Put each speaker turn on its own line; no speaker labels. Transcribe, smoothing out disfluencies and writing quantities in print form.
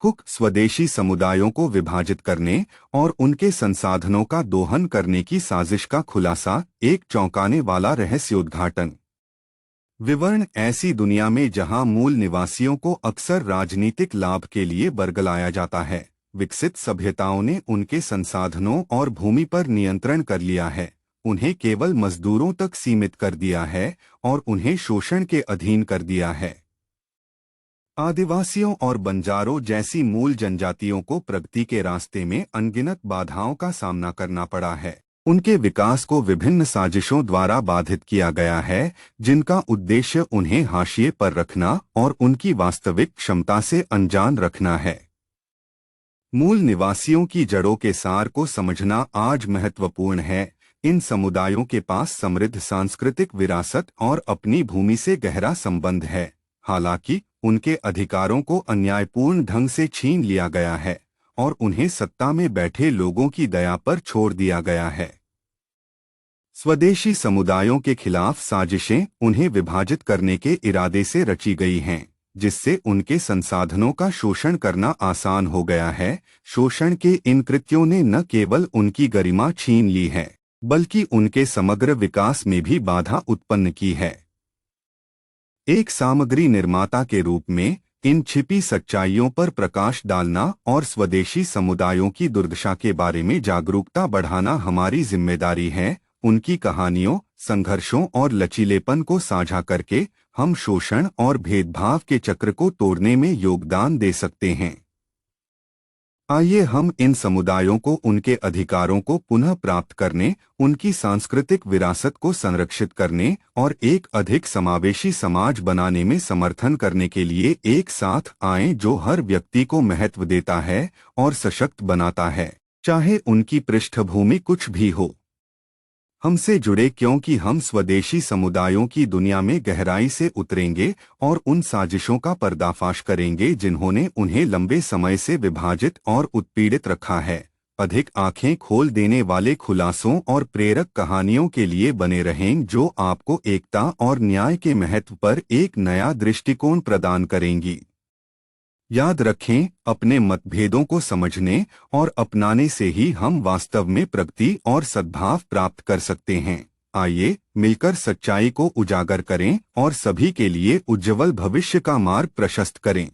Cook स्वदेशी समुदायों को विभाजित करने और उनके संसाधनों का दोहन करने की साजिश का खुलासा, एक चौंकाने वाला रहस्योद्घाटन। विवरण: ऐसी दुनिया में जहां मूल निवासियों को अक्सर राजनीतिक लाभ के लिए बरगलाया जाता है, विकसित सभ्यताओं ने उनके संसाधनों और भूमि पर नियंत्रण कर लिया है, उन्हें केवल मजदूरों तक सीमित कर दिया है और उन्हें शोषण के अधीन कर दिया है। आदिवासियों और बंजारों जैसी मूल जनजातियों को प्रगति के रास्ते में अनगिनत बाधाओं का सामना करना पड़ा है। उनके विकास को विभिन्न साजिशों द्वारा बाधित किया गया है, जिनका उद्देश्य उन्हें हाशिए पर रखना और उनकी वास्तविक क्षमता से अनजान रखना है। मूल निवासियों की जड़ों के सार को समझना आज महत्वपूर्ण है। इन समुदायों के पास समृद्ध सांस्कृतिक विरासत और अपनी भूमि से गहरा संबंध है, हालांकि उनके अधिकारों को अन्यायपूर्ण ढंग से छीन लिया गया है और उन्हें सत्ता में बैठे लोगों की दया पर छोड़ दिया गया है। स्वदेशी समुदायों के खिलाफ साजिशें उन्हें विभाजित करने के इरादे से रची गई हैं, जिससे उनके संसाधनों का शोषण करना आसान हो गया है। शोषण के इन कृत्यों ने न केवल उनकी गरिमा छीन ली है, बल्कि उनके समग्र विकास में भी बाधा उत्पन्न की है। एक सामग्री निर्माता के रूप में इन छिपी सच्चाइयों पर प्रकाश डालना और स्वदेशी समुदायों की दुर्दशा के बारे में जागरूकता बढ़ाना हमारी जिम्मेदारी है। उनकी कहानियों, संघर्षों और लचीलेपन को साझा करके हम शोषण और भेदभाव के चक्र को तोड़ने में योगदान दे सकते हैं। आइए हम इन समुदायों को उनके अधिकारों को पुनः प्राप्त करने, उनकी सांस्कृतिक विरासत को संरक्षित करने और एक अधिक समावेशी समाज बनाने में समर्थन करने के लिए एक साथ आएं, जो हर व्यक्ति को महत्व देता है और सशक्त बनाता है, चाहे उनकी पृष्ठभूमि कुछ भी हो। हमसे जुड़े, क्योंकि हम स्वदेशी समुदायों की दुनिया में गहराई से उतरेंगे और उन साजिशों का पर्दाफाश करेंगे जिन्होंने उन्हें लंबे समय से विभाजित और उत्पीड़ित रखा है। अधिक आंखें खोल देने वाले खुलासों और प्रेरक कहानियों के लिए बने रहें, जो आपको एकता और न्याय के महत्व पर एक नया दृष्टिकोण प्रदान करेंगी। याद रखें, अपने मतभेदों को समझने और अपनाने से ही हम वास्तव में प्रगति और सद्भाव प्राप्त कर सकते हैं। आइए मिलकर सच्चाई को उजागर करें और सभी के लिए उज्ज्वल भविष्य का मार्ग प्रशस्त करें।